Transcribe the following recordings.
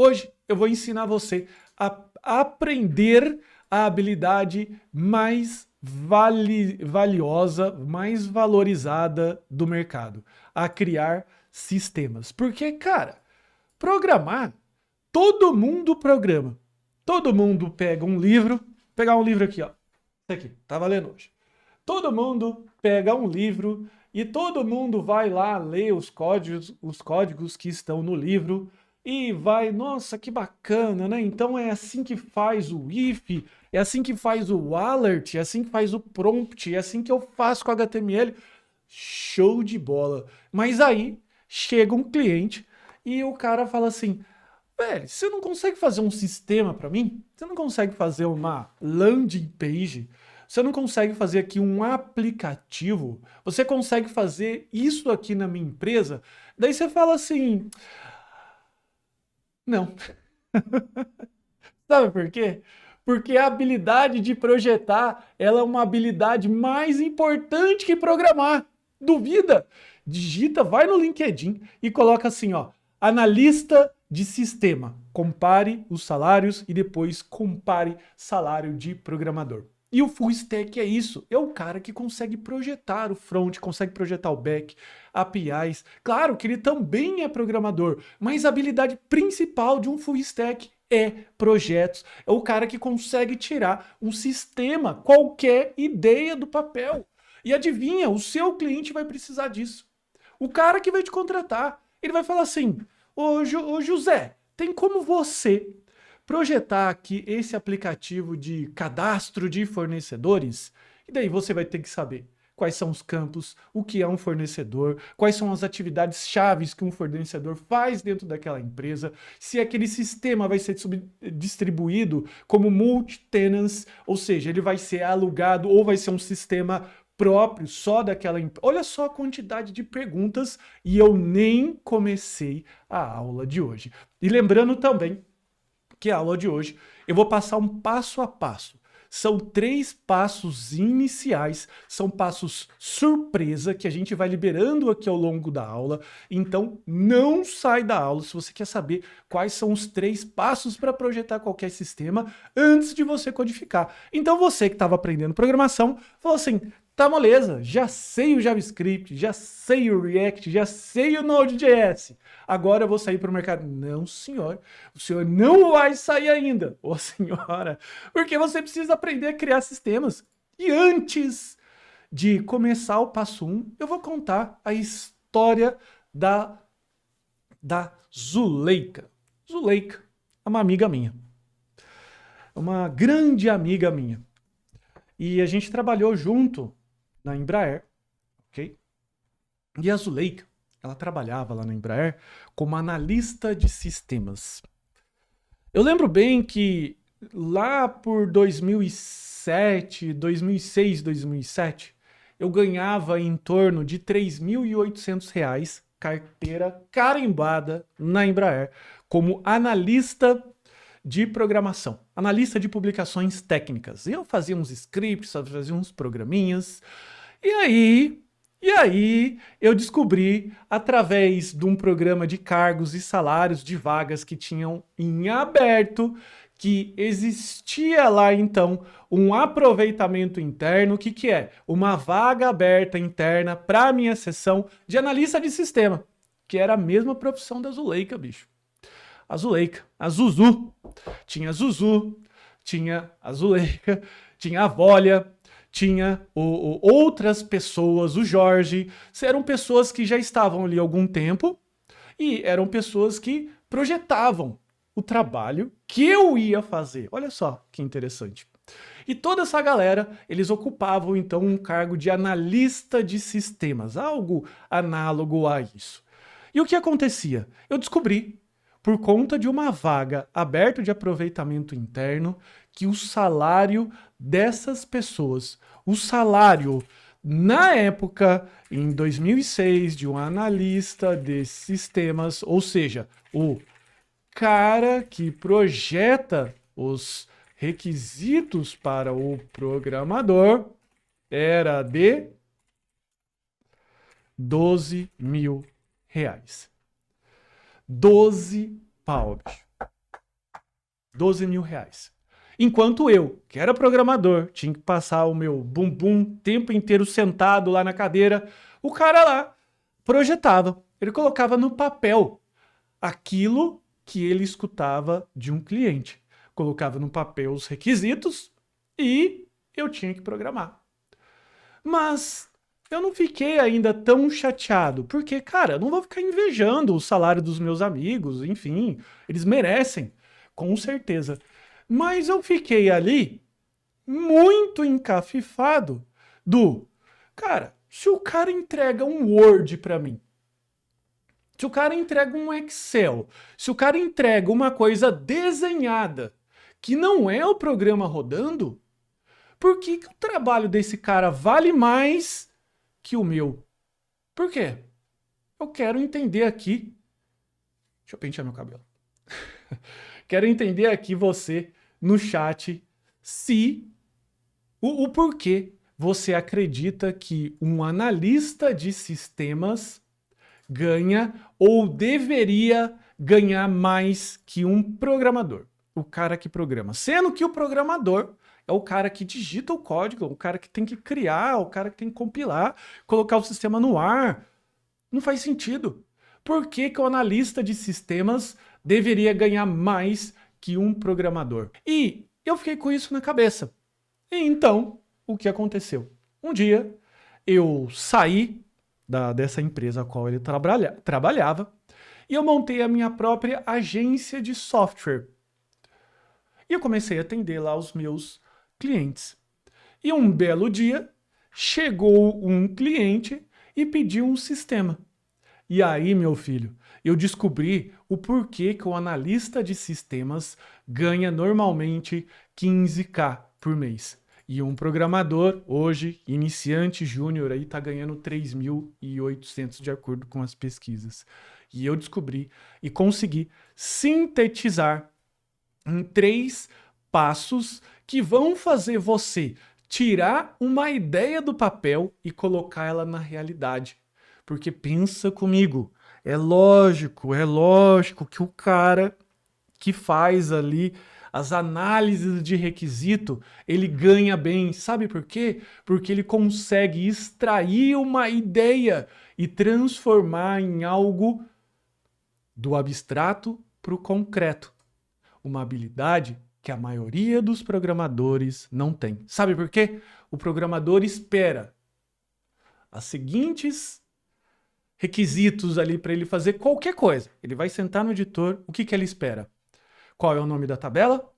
Hoje eu vou ensinar você a aprender a habilidade mais valiosa, mais valorizada do mercado, a criar sistemas. Porque, cara, programar, todo mundo programa. Todo mundo pega um livro, vou pegar um livro aqui, ó. Esse aqui, tá valendo hoje. Todo mundo pega um livro e todo mundo vai lá ler os códigos que estão no livro e vai, nossa, que bacana, né? Então é assim que faz o if, é assim que faz o alert, é assim que faz o prompt, é assim que eu faço com HTML. Show de bola. Mas aí chega um cliente e o cara fala assim: velho, você não consegue fazer um sistema para mim? Você não consegue fazer uma landing page? Você não consegue fazer aqui um aplicativo? Você consegue fazer isso aqui na minha empresa? Daí você fala assim: não. Sabe por quê? Porque a habilidade de projetar, ela é uma habilidade mais importante que programar. Duvida? Digita, vai no LinkedIn e coloca assim, ó, analista de sistema. Compare os salários e depois compare salário de programador. E o full stack é isso, é o cara que consegue projetar o front, consegue projetar o back, APIs. Claro que ele também é programador, mas a habilidade principal de um full stack é projetos. É o cara que consegue tirar um sistema, qualquer ideia do papel. E adivinha, o seu cliente vai precisar disso. O cara que vai te contratar, ele vai falar assim: ô José, tem como você projetar aqui esse aplicativo de cadastro de fornecedores? E daí você vai ter que saber quais são os campos, o que é um fornecedor, quais são as atividades chaves que um fornecedor faz dentro daquela empresa, se aquele sistema vai ser distribuído como multi-tenants, ou seja, ele vai ser alugado ou vai ser um sistema próprio só daquela empresa. Olha só a quantidade de perguntas e eu nem comecei a aula de hoje. E lembrando também que a aula de hoje eu vou passar um passo a passo. São 3 passos iniciais, são passos surpresa que a gente vai liberando aqui ao longo da aula. Então não sai da aula se você quer saber quais são os 3 passos para projetar qualquer sistema antes de você codificar. Então você que estava aprendendo programação, falou assim: tá, moleza, já sei o JavaScript, já sei o React, já sei o Node.js. Agora eu vou sair para o mercado. Não, senhor. O senhor não vai sair ainda, ô senhora, porque você precisa aprender a criar sistemas. E antes de começar o passo 1, eu vou contar a história da Zuleika. Zuleika é uma amiga minha. É uma grande amiga minha. E a gente trabalhou junto na Embraer, ok? E a Zuleika, ela trabalhava lá na Embraer como analista de sistemas. Eu lembro bem que lá por 2007, 2006, 2007, eu ganhava em torno de R$ 3.800, carteira carimbada na Embraer, como analista de programação, analista de publicações técnicas. Eu fazia uns scripts, fazia uns programinhas. E aí eu descobri, através de um programa de cargos e salários de vagas que tinham em aberto, que existia lá então um aproveitamento interno. O que que é? Uma vaga aberta interna para a minha seção de analista de sistema, que era a mesma profissão da Zuleika, bicho. A Zuleika, a Zuzu. Tinha a Zuzu, tinha a Zuleika, tinha a Vólia, tinha outras pessoas, o Jorge. Eram pessoas que já estavam ali há algum tempo e eram pessoas que projetavam o trabalho que eu ia fazer. Olha só que interessante. E toda essa galera, eles ocupavam então um cargo de analista de sistemas, algo análogo a isso. E o que acontecia? Eu descobri, por conta de uma vaga aberta de aproveitamento interno, que o salário dessas pessoas, o salário na época, em 2006, de um analista de sistemas, ou seja, o cara que projeta os requisitos para o programador, era de R$ 12.000. 12 pau, bicho. 12 mil reais. Enquanto eu, que era programador, tinha que passar o meu bumbum o tempo inteiro sentado lá na cadeira, o cara lá projetava. Ele colocava no papel aquilo que ele escutava de um cliente. Colocava no papel os requisitos e eu tinha que programar. Mas eu não fiquei ainda tão chateado, porque, cara, eu não vou ficar invejando o salário dos meus amigos, enfim, eles merecem, com certeza. Mas eu fiquei ali muito encafifado cara, se o cara entrega um Word para mim, se o cara entrega um Excel, se o cara entrega uma coisa desenhada, que não é o programa rodando, por que o trabalho desse cara vale mais que o meu? Por quê? Eu quero entender aqui. Deixa eu pentear meu cabelo. Quero entender aqui você no chat se o porquê você acredita que um analista de sistemas ganha ou deveria ganhar mais que um programador, o cara que programa. Sendo que o programador é o cara que digita o código, o cara que tem que criar, o cara que tem que compilar, colocar o sistema no ar. Não faz sentido. Por que que o analista de sistemas deveria ganhar mais que um programador? E eu fiquei com isso na cabeça. E então, o que aconteceu? Um dia, eu saí dessa empresa a qual ele trabalhava e eu montei a minha própria agência de software. E eu comecei a atender lá os meus clientes. E um belo dia, chegou um cliente e pediu um sistema. E aí, meu filho, eu descobri o porquê que o analista de sistemas ganha normalmente 15k por mês. E um programador, hoje, iniciante júnior, aí tá ganhando 3.800 de acordo com as pesquisas. E eu descobri e consegui sintetizar em 3 passos que vão fazer você tirar uma ideia do papel e colocar ela na realidade. Porque pensa comigo, é lógico que o cara que faz ali as análises de requisito, ele ganha bem. Sabe por quê? Porque ele consegue extrair uma ideia e transformar em algo do abstrato para o concreto. Uma habilidade que a maioria dos programadores não tem. Sabe por quê? O programador espera as seguintes requisitos ali para ele fazer qualquer coisa. Ele vai sentar no editor, o que ele espera? Qual é o nome da tabela?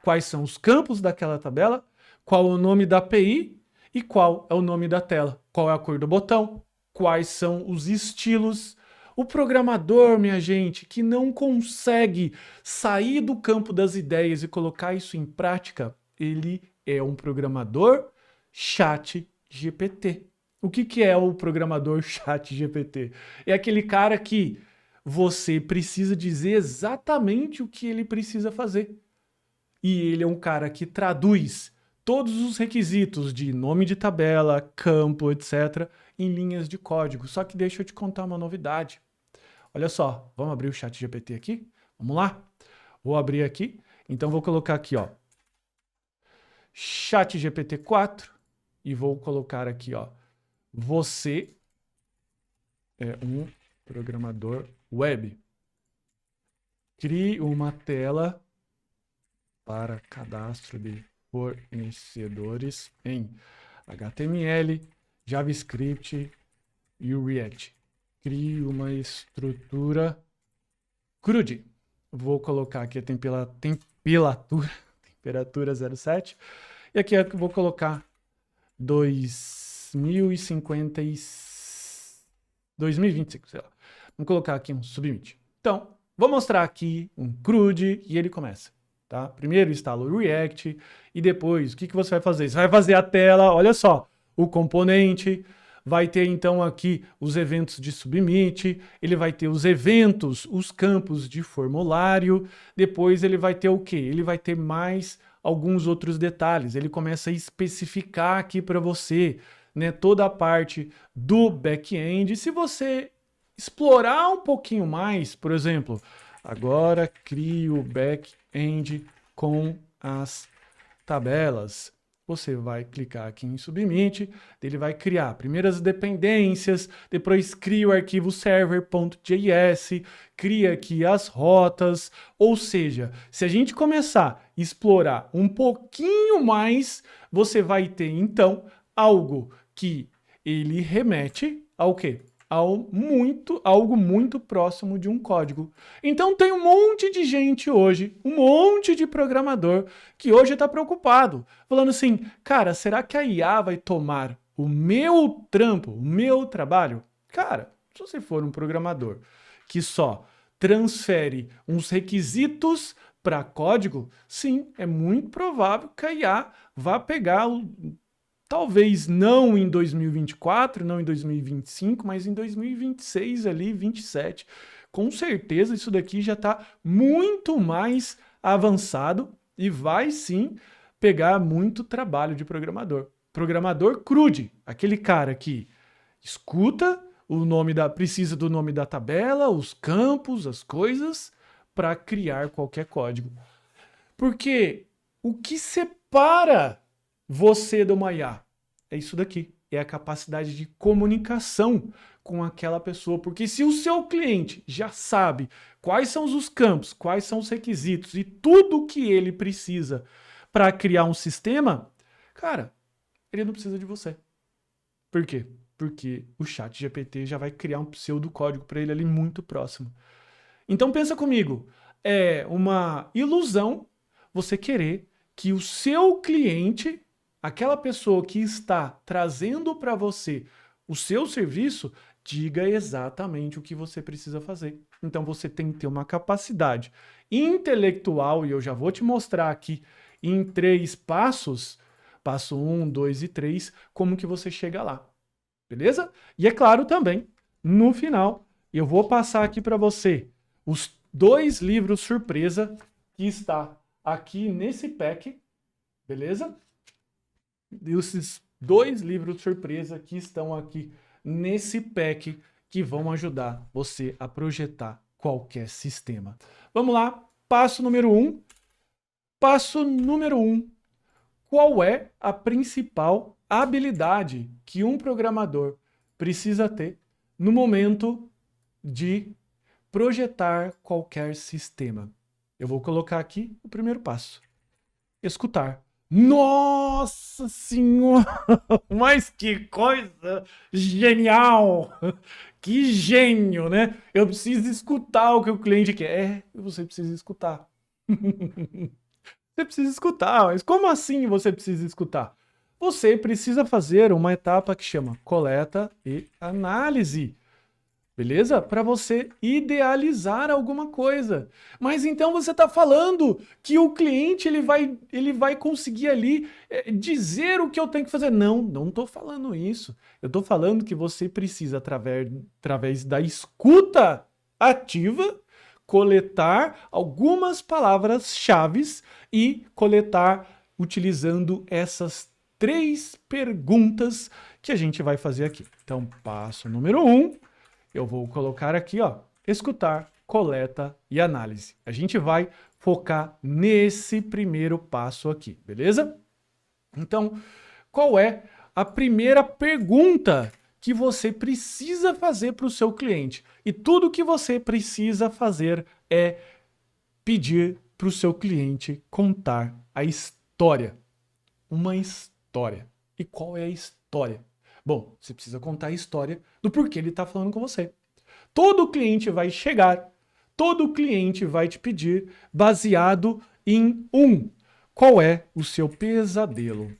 Quais são os campos daquela tabela? Qual é o nome da API? E qual é o nome da tela? Qual é a cor do botão? Quais são os estilos? O programador, minha gente, que não consegue sair do campo das ideias e colocar isso em prática, ele é um programador chat GPT. O que é o programador chat GPT? É aquele cara que você precisa dizer exatamente o que ele precisa fazer. E ele é um cara que traduz todos os requisitos de nome de tabela, campo, etc., em linhas de código. Só que deixa eu te contar uma novidade. Olha só, vamos abrir o chat GPT aqui? Vamos lá? Vou abrir aqui. Então vou colocar aqui, ó, chat GPT 4 e vou colocar aqui, ó, você é um programador web. Crie uma tela para cadastro de fornecedores em HTML, JavaScript e o React. Crie uma estrutura CRUD. Vou colocar aqui a temperatura 07. E aqui eu vou colocar 2025, sei lá. Vamos colocar aqui um submit. Então, vou mostrar aqui um CRUD e ele começa. Tá? Primeiro instala o React e depois o que você vai fazer? Você vai fazer a tela, olha só, o componente, vai ter então aqui os eventos de submit, ele vai ter os eventos, os campos de formulário, depois ele vai ter o quê? Ele vai ter mais alguns outros detalhes, ele começa a especificar aqui para você, né, toda a parte do back-end. Se você explorar um pouquinho mais, por exemplo, Agora crie o back-end com as tabelas. Você vai clicar aqui em Submit, ele vai criar primeiras dependências, depois cria o arquivo server.js, cria aqui as rotas, ou seja, se a gente começar a explorar um pouquinho mais, você vai ter então algo que ele remete ao quê? Algo muito próximo de um código. Então tem um monte de gente hoje, um monte de programador que hoje está preocupado, falando assim, cara, será que a IA vai tomar o meu trampo, o meu trabalho? Cara, se você for um programador que só transfere uns requisitos para código, sim, é muito provável que a IA vá pegar talvez não em 2024, não em 2025, mas em 2026 ali, 27. Com certeza isso daqui já está muito mais avançado e vai sim pegar muito trabalho de programador. Programador crude, aquele cara que escuta o nome precisa do nome da tabela, os campos, as coisas, para criar qualquer código. Porque o que separa você do uma IA é isso daqui, é a capacidade de comunicação com aquela pessoa, porque se o seu cliente já sabe quais são os campos, quais são os requisitos e tudo que ele precisa para criar um sistema, cara, ele não precisa de você. Por quê? Porque o ChatGPT já vai criar um pseudocódigo para ele ali muito próximo. Então pensa comigo, é uma ilusão você querer que o seu cliente, aquela pessoa que está trazendo para você o seu serviço, diga exatamente o que você precisa fazer. Então você tem que ter uma capacidade intelectual, e eu já vou te mostrar aqui em 3 passos, passo 1, 2 e 3, como que você chega lá. Beleza? E é claro também, no final, eu vou passar aqui para você os 2 livros surpresa que está aqui nesse pack, beleza? E esses 2 livros surpresa que estão aqui nesse pack que vão ajudar você a projetar qualquer sistema. Vamos lá, passo número 1. Passo número 1. Qual é a principal habilidade que um programador precisa ter no momento de projetar qualquer sistema? Eu vou colocar aqui o primeiro passo. Escutar. Nossa Senhora! Mas que coisa genial! Que gênio, né? Eu preciso escutar o que o cliente quer. Você precisa escutar. Você precisa escutar. Mas como assim você precisa escutar? Você precisa fazer uma etapa que chama coleta e análise. Beleza? Para você idealizar alguma coisa. Mas então você está falando que o cliente ele vai conseguir ali dizer o que eu tenho que fazer. Não estou falando isso. Eu estou falando que você precisa, através da escuta ativa, coletar algumas palavras-chave e coletar utilizando essas 3 perguntas que a gente vai fazer aqui. Então, passo número 1. Eu vou colocar aqui, ó, escutar, coleta e análise. A gente vai focar nesse primeiro passo aqui, beleza? Então, qual é a primeira pergunta que você precisa fazer para o seu cliente? E tudo que você precisa fazer é pedir para o seu cliente contar a história. Uma história. E qual é a história? Bom, você precisa contar a história do porquê ele está falando com você. Todo cliente vai chegar, todo cliente vai te pedir baseado em qual é o seu pesadelo?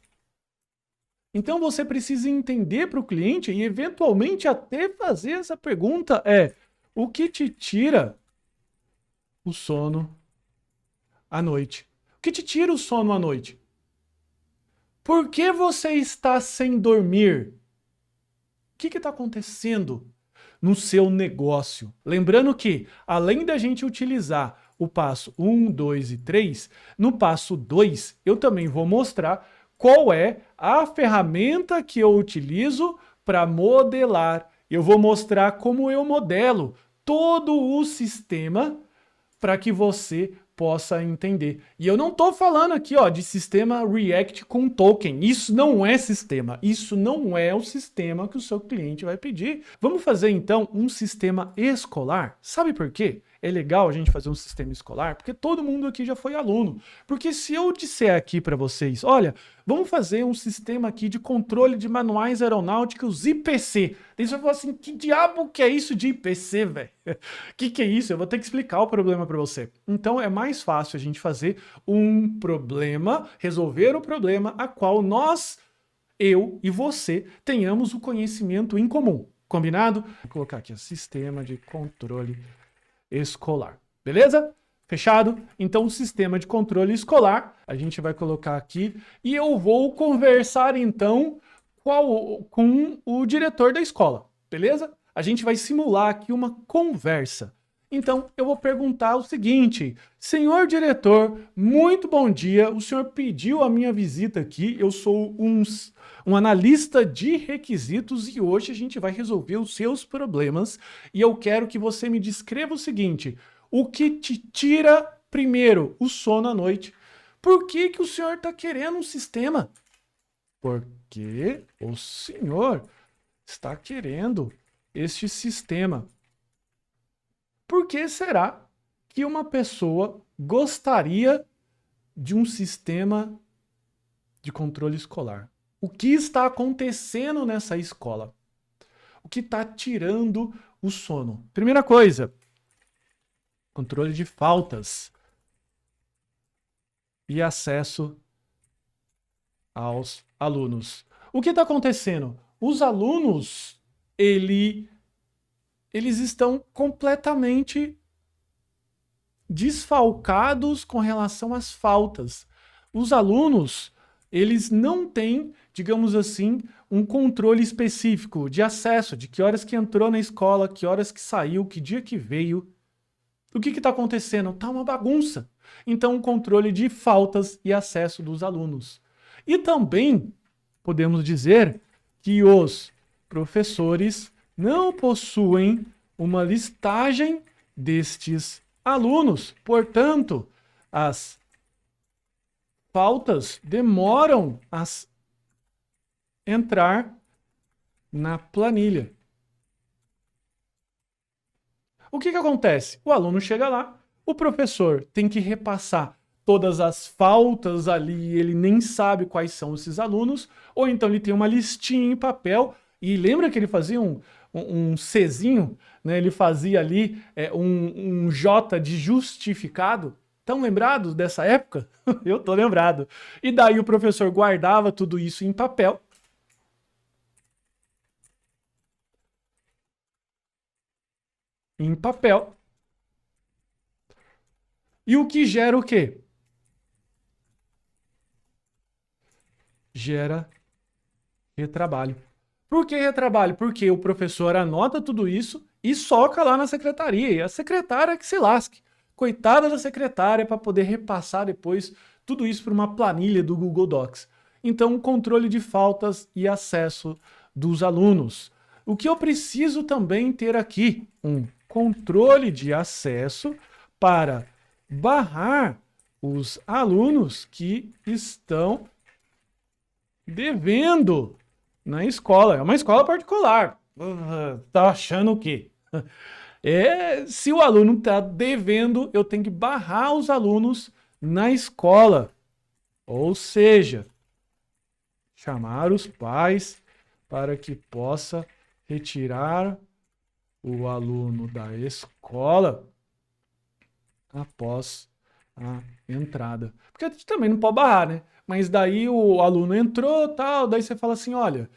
Então você precisa entender para o cliente e eventualmente até fazer essa pergunta o que te tira o sono à noite? O que te tira o sono à noite? Por que você está sem dormir? O que está acontecendo no seu negócio? Lembrando que, além da gente utilizar o passo 1, 2 e 3, no passo 2 eu também vou mostrar qual é a ferramenta que eu utilizo para modelar. Eu vou mostrar como eu modelo todo o sistema para que você possa entender. E eu não estou falando aqui, ó, de sistema React com token. Isso não é sistema. Isso não é o sistema que o seu cliente vai pedir. Vamos fazer, então, um sistema escolar? Sabe por quê? É legal a gente fazer um sistema escolar, porque todo mundo aqui já foi aluno. Porque se eu disser aqui para vocês, olha, vamos fazer um sistema aqui de controle de manuais aeronáuticos IPC. Daí você vai falar assim, que diabo que é isso de IPC, velho? Que é isso? Eu vou ter que explicar o problema para você. Então é mais fácil a gente fazer um problema, resolver o problema a qual nós, eu e você, tenhamos o conhecimento em comum. Combinado? Vou colocar aqui, ó, sistema de controle escolar. Beleza? Fechado? Então, o sistema de controle escolar, a gente vai colocar aqui e eu vou conversar, então, com o diretor da escola. Beleza? A gente vai simular aqui uma conversa. Então, eu vou perguntar o seguinte: senhor diretor, muito bom dia. O senhor pediu a minha visita aqui. Eu sou um analista de requisitos e hoje a gente vai resolver os seus problemas. E eu quero que você me descreva o seguinte: o que te tira, primeiro, o sono à noite? Por que o senhor está querendo um sistema? Porque o senhor está querendo este sistema. Por que será que uma pessoa gostaria de um sistema de controle escolar? O que está acontecendo nessa escola? O que está tirando o sono? Primeira coisa, controle de faltas e acesso aos alunos. O que está acontecendo? Os alunos, eles estão completamente desfalcados com relação às faltas. Os alunos, eles não têm, digamos assim, um controle específico de acesso, de que horas que entrou na escola, que horas que saiu, que dia que veio. O que está acontecendo? Tá uma bagunça. Então, um controle de faltas e acesso dos alunos. E também podemos dizer que os professores não possuem uma listagem destes alunos. Portanto, as faltas demoram a entrar na planilha. O que acontece? O aluno chega lá, o professor tem que repassar todas as faltas ali, ele nem sabe quais são esses alunos, ou então ele tem uma listinha em papel, e lembra que ele fazia um Czinho, né? Ele fazia ali um J de justificado. Estão lembrados dessa época? Eu tô lembrado. E daí o professor guardava tudo isso em papel. E o que gera o quê? Gera retrabalho. Por que retrabalho? Porque o professor anota tudo isso e soca lá na secretaria. E a secretária que se lasque. Coitada da secretária para poder repassar depois tudo isso para uma planilha do Google Docs. Então, controle de faltas e acesso dos alunos. O que eu preciso também ter aqui? Um controle de acesso para barrar os alunos que estão devendo na escola. É uma escola particular. Tá achando o quê? Se o aluno está devendo, eu tenho que barrar os alunos na escola. Ou seja, chamar os pais para que possa retirar o aluno da escola após a entrada. Porque a gente também não pode barrar, né? Mas daí o aluno entrou, tal, daí você fala assim, olha,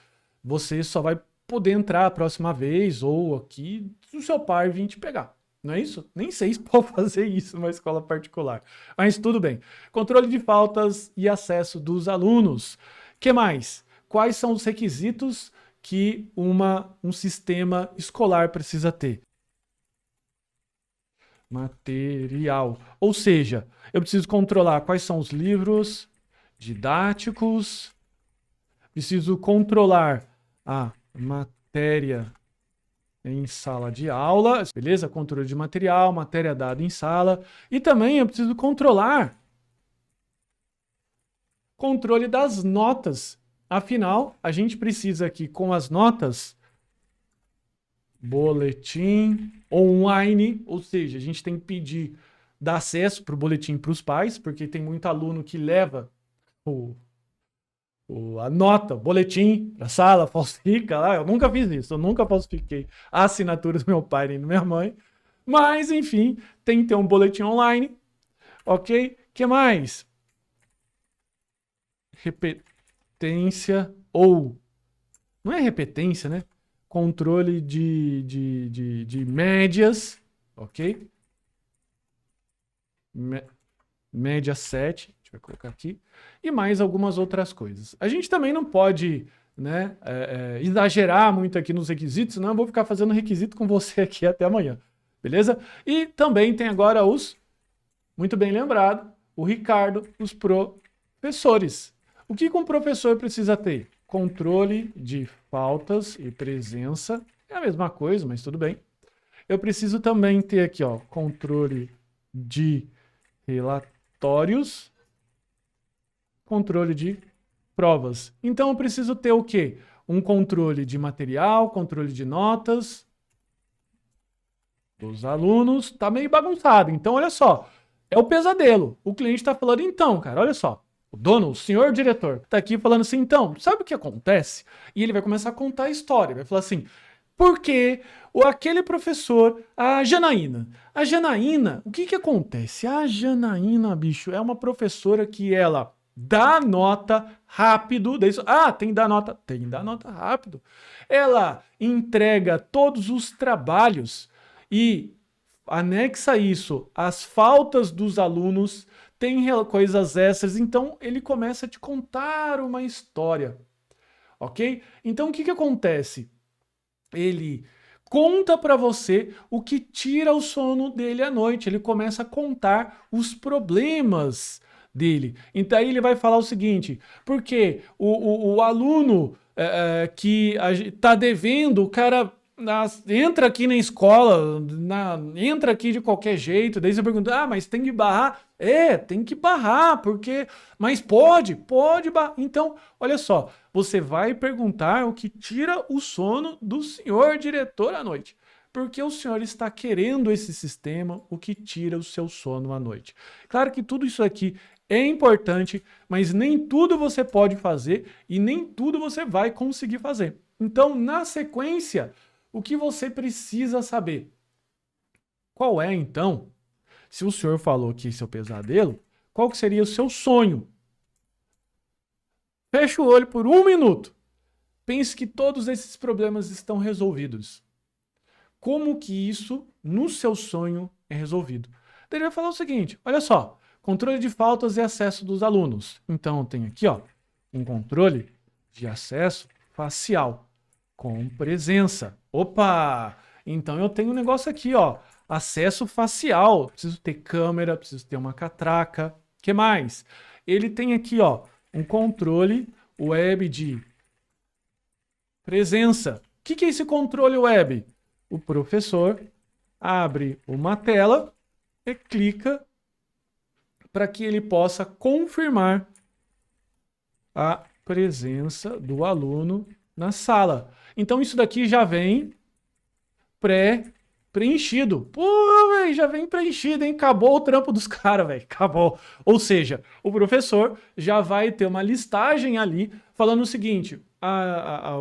você só vai poder entrar a próxima vez, ou aqui, se o seu pai vir te pegar. Não é isso? Nem sei se pode fazer isso numa escola particular. Mas tudo bem. Controle de faltas e acesso dos alunos. Que mais? Quais são os requisitos que um sistema escolar precisa ter? Material. Ou seja, eu preciso controlar quais são os livros didáticos, preciso controlar a matéria em sala de aula, beleza? Controle de material, matéria dada em sala. E também eu preciso controlar controle das notas. Afinal, a gente precisa aqui com as notas boletim online, ou seja, a gente tem que pedir dar acesso para o boletim para os pais, porque tem muito aluno que leva a nota, o boletim para a sala, falsifica lá. Eu nunca fiz isso, eu nunca falsifiquei a assinatura do meu pai nem da minha mãe. Mas, enfim, tem que ter um boletim online, ok? Que mais? Repetência ou... Não é repetência, né? Controle de médias, ok? Média 7, a gente vai colocar aqui. E mais algumas outras coisas. A gente também não pode, né, exagerar muito aqui nos requisitos, senão eu vou ficar fazendo requisito com você aqui até amanhã, beleza? E também tem agora muito bem lembrado, o Ricardo, os professores. O que um professor precisa ter? Controle de faltas e presença. É a mesma coisa, mas tudo bem. Eu preciso também ter aqui, ó, controle de relatórios, controle de provas. Então eu preciso ter o quê? Um controle de material, controle de notas dos alunos. Tá meio bagunçado. Então, olha só. É o pesadelo. O cliente está falando, então, cara, olha só. O dono, o senhor diretor, tá aqui falando assim, então, sabe o que acontece? E ele vai começar a contar a história, vai falar assim, porque aquele professor, a Janaína, o que acontece? A Janaína, bicho, é uma professora que ela dá nota rápido, tem que dar nota, rápido. Ela entrega todos os trabalhos e anexa isso às faltas dos alunos, tem coisas extras, então ele começa a te contar uma história, ok? Então o que acontece? Ele conta para você o que tira o sono dele à noite, ele começa a contar os problemas dele. Então aí ele vai falar o seguinte, porque o aluno que está devendo, o cara... entra aqui na escola, entra aqui de qualquer jeito, daí você pergunta, mas tem que barrar? Tem que barrar, porque... Mas pode barrar. Então, olha só, você vai perguntar o que tira o sono do senhor diretor à noite. Porque o senhor está querendo esse sistema, o que tira o seu sono à noite. Claro que tudo isso aqui é importante, mas nem tudo você pode fazer e nem tudo você vai conseguir fazer. Então, na sequência... O que você precisa saber? Qual é, então, se o senhor falou que esse é o pesadelo, qual que seria o seu sonho? Feche o olho por 1 minuto. Pense que todos esses problemas estão resolvidos. Como que isso, no seu sonho, é resolvido? Daí ele vai falar o seguinte, olha só, controle de faltas e acesso dos alunos. Então, tem aqui, ó, um controle de acesso facial com presença. Opa! Então eu tenho um negócio aqui, ó, acesso facial. Preciso ter câmera, preciso ter uma catraca. Que mais? Ele tem aqui, ó, um controle web de presença. O que é esse controle web? O professor abre uma tela e clica para que ele possa confirmar a presença do aluno na sala. Então isso daqui já vem preenchido. Pô, velho, já vem preenchido, hein? Acabou o trampo dos caras, velho. Acabou. Ou seja, o professor já vai ter uma listagem ali falando o seguinte,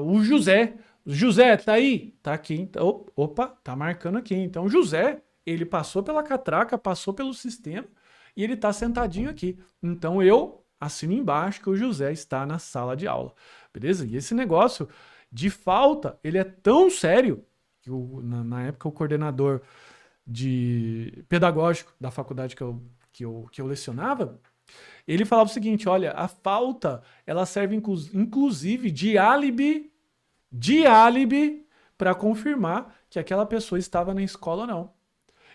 o José, tá aí? Tá aqui. Então, opa, tá marcando aqui. Então, José, ele passou pela catraca, passou pelo sistema e ele tá sentadinho aqui. Então, eu assino embaixo que o José está na sala de aula. Beleza? E esse negócio de falta, ele é tão sério que na época o coordenador pedagógico da faculdade que eu lecionava, ele falava o seguinte, olha, a falta, ela serve inclusive de álibi para confirmar que aquela pessoa estava na escola ou não.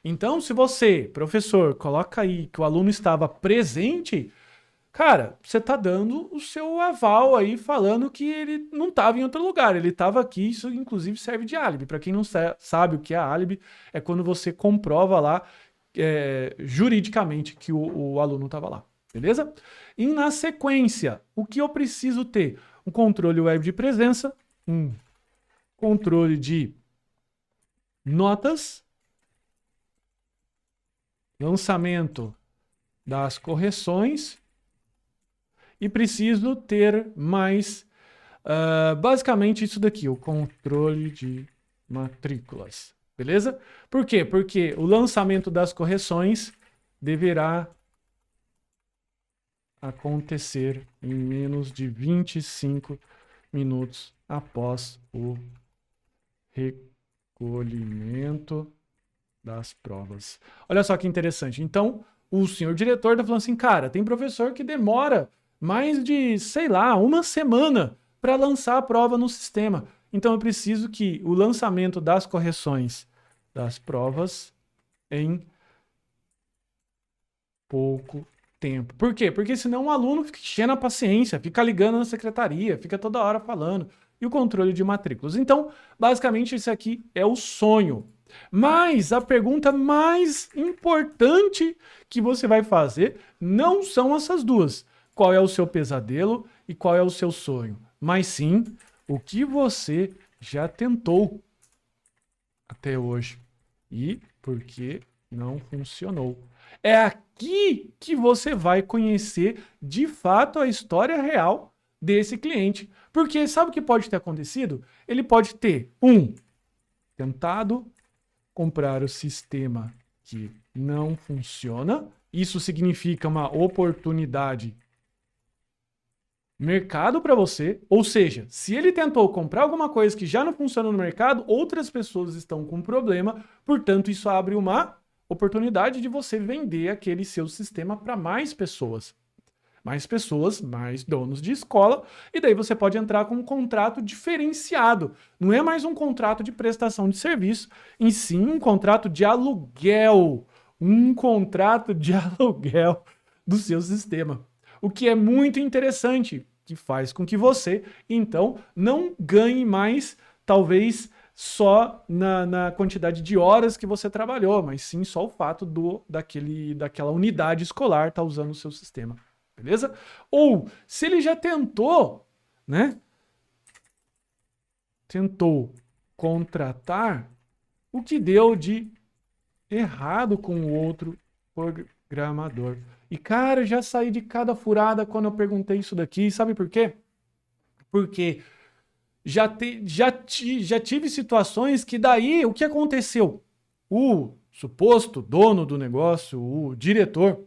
Então, se você, professor, coloca aí que o aluno estava presente, cara, você tá dando o seu aval aí falando que ele não estava em outro lugar, ele estava aqui, isso inclusive serve de álibi. Para quem não sabe o que é álibi, é quando você comprova lá juridicamente que o aluno estava lá, beleza? E na sequência, o que eu preciso ter? Um controle web de presença, um controle de notas, lançamento das correções e preciso ter mais, basicamente isso daqui, o controle de matrículas, beleza? Por quê? Porque o lançamento das correções deverá acontecer em menos de 25 minutos após o recolhimento das provas. Olha só que interessante. Então, o senhor diretor está falando assim, cara, tem professor que demora mais de, sei lá, uma semana para lançar a prova no sistema. Então, eu preciso que o lançamento das correções das provas em pouco tempo. Por quê? Porque senão o aluno fica enchendo a paciência, fica ligando na secretaria, fica toda hora falando. E o controle de matrículas. Então, basicamente, esse aqui é o sonho. Mas a pergunta mais importante que você vai fazer não são essas duas. Qual é o seu pesadelo e qual é o seu sonho? Mas sim, o que você já tentou até hoje e por que não funcionou. É aqui que você vai conhecer de fato a história real desse cliente. Porque sabe o que pode ter acontecido? Ele pode ter, tentado comprar o sistema que não funciona. Isso significa uma oportunidade mercado para você. Ou seja, se ele tentou comprar alguma coisa que já não funciona no mercado, outras pessoas estão com problema. Portanto, isso abre uma oportunidade de você vender aquele seu sistema para mais pessoas. Mais donos de escola, e daí você pode entrar com um contrato diferenciado. Não é mais um contrato de prestação de serviço, em sim um contrato de aluguel. Um contrato de aluguel do seu sistema. O que é muito interessante, que faz com que você, então, não ganhe mais, talvez, só na quantidade de horas que você trabalhou, mas sim só o fato daquela unidade escolar estar usando o seu sistema. Beleza? Ou, se ele já tentou, né? Tentou contratar, o que deu de errado com o outro programador. E, cara, já saí de cada furada quando eu perguntei isso daqui. Sabe por quê? Porque já tive situações que daí, o que aconteceu? O suposto dono do negócio, o diretor,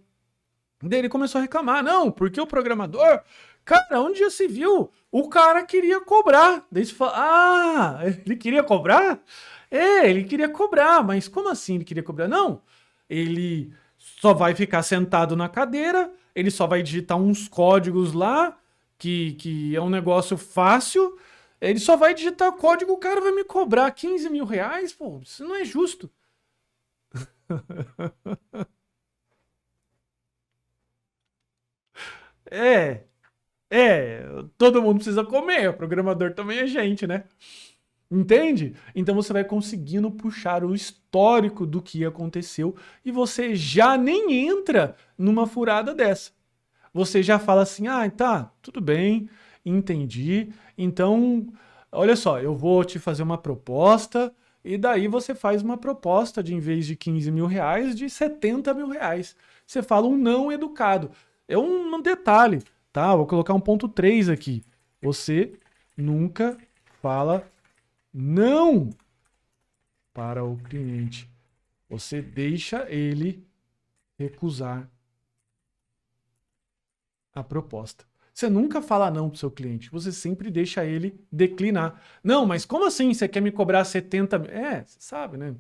daí ele começou a reclamar. Não, porque o programador, cara, onde já se viu? O cara queria cobrar. Daí você fala, ele queria cobrar? Ele queria cobrar, mas como assim ele queria cobrar? Não, ele só vai ficar sentado na cadeira, ele só vai digitar uns códigos lá, que é um negócio fácil, ele só vai digitar o código, o cara vai me cobrar 15 mil reais? Pô, isso não é justo. Todo mundo precisa comer, o programador também é gente, né? Entende? Então você vai conseguindo puxar o histórico do que aconteceu e você já nem entra numa furada dessa. Você já fala assim, tá, tudo bem, entendi. Então, olha só, eu vou te fazer uma proposta e daí você faz uma proposta de, em vez de 15 mil reais, de 70 mil reais. Você fala um não educado. É um detalhe, tá? Vou colocar um ponto 3 aqui. Você nunca fala não para o cliente. Você deixa ele recusar a proposta. Você nunca fala não para o seu cliente, você sempre deixa ele declinar. Não, mas como assim você quer me cobrar 70 mil? Você sabe, né?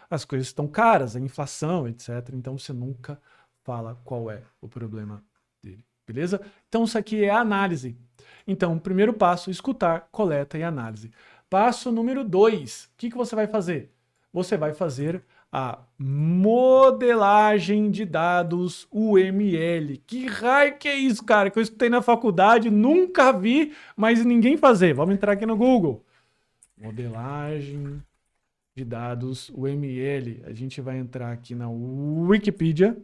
As coisas estão caras, a inflação, etc. Então você nunca fala qual é o problema dele, beleza? Então isso aqui é a análise. Então, primeiro passo, escutar, coleta e análise. Passo número 2, o que você vai fazer? Você vai fazer a modelagem de dados UML. Que raio que é isso, cara? Que eu escutei na faculdade, nunca vi, mas ninguém fazer. Vamos entrar aqui no Google. Modelagem de dados UML. A gente vai entrar aqui na Wikipedia.